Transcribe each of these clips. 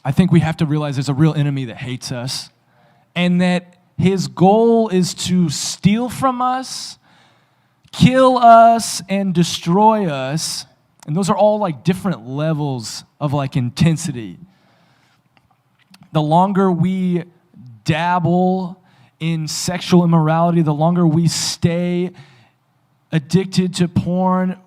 I think we have to realize there's a real enemy that hates us, and that his goal is to steal from us, kill us, and destroy us. And those are all like different levels of like intensity. The longer we dabble in sexual immorality, the longer we stay addicted to porn,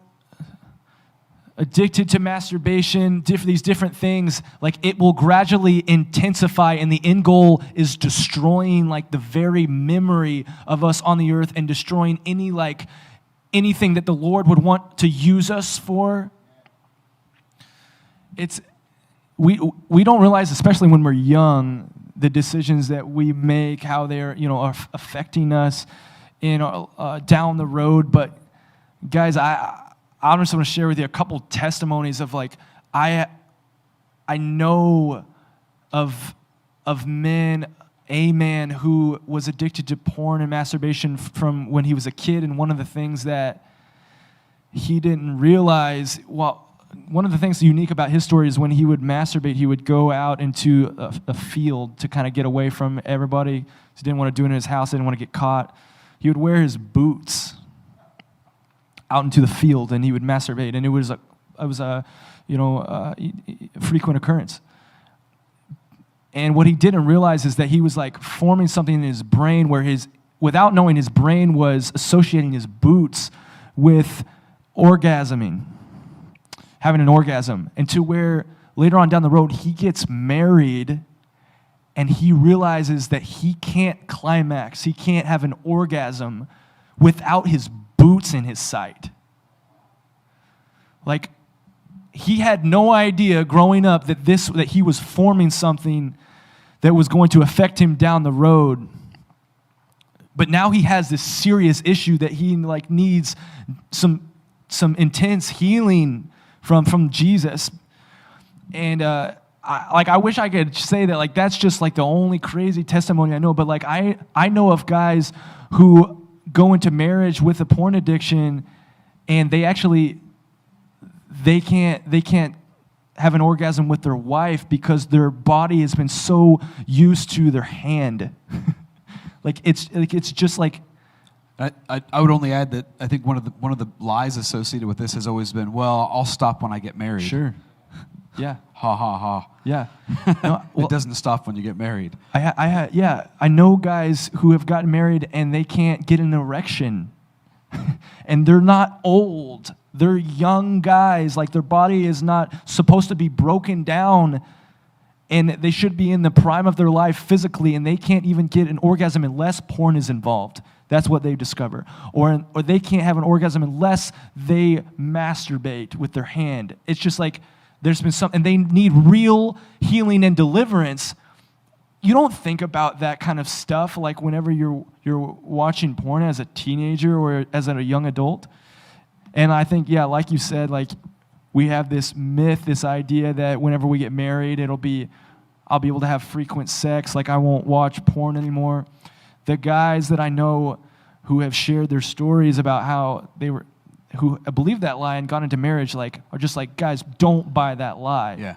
addicted to masturbation, these different things, like it will gradually intensify, and the end goal is destroying like the very memory of us on the earth and destroying anything that the Lord would want to use us for. We don't realize, especially when we're young, the decisions that we make, how they're are affecting us down the road. But guys, I just want to share with you a couple testimonies of like I know of a man who was addicted to porn and masturbation from when he was a kid, and one of the things that he didn't realize, one of the things unique about his story is when he would masturbate, he would go out into a field to kind of get away from everybody. He didn't want to do it in his house, didn't want to get caught. He would wear his boots out into the field, and he would masturbate, and it was a frequent occurrence. And what he didn't realize is that he was like forming something in his brain where without knowing, his brain was associating his boots with orgasming, having an orgasm, and to where later on down the road he gets married and he realizes that he can't climax, he can't have an orgasm without his boots in his sight. Like, he had no idea growing up that he was forming something that was going to affect him down the road. But now he has this serious issue that he like needs some intense healing from Jesus. And I wish I could say that like that's just like the only crazy testimony I know. But like I know of guys who go into marriage with a porn addiction, and they can't have an orgasm with their wife because their body has been so used to their hand. It's just like. I would only add that I think one of the lies associated with this has always been, well, I'll stop when I get married. Sure. Yeah. Ha ha ha. Yeah. No, it doesn't stop when you get married. I know guys who have gotten married and they can't get an erection. And they're not old. They're young guys. Like, their body is not supposed to be broken down, and they should be in the prime of their life physically, and they can't even get an orgasm unless porn is involved. That's what they discover. Or they can't have an orgasm unless they masturbate with their hand. It's just like there's been something, and they need real healing and deliverance. You don't think about that kind of stuff like whenever you're watching porn as a teenager or as a young adult. And I think, yeah, like you said, like we have this myth, this idea that whenever we get married, I'll be able to have frequent sex, like I won't watch porn anymore. The guys that I know who have shared their stories about how who believed that lie and got into marriage, like, are just like, guys, don't buy that lie. Yeah.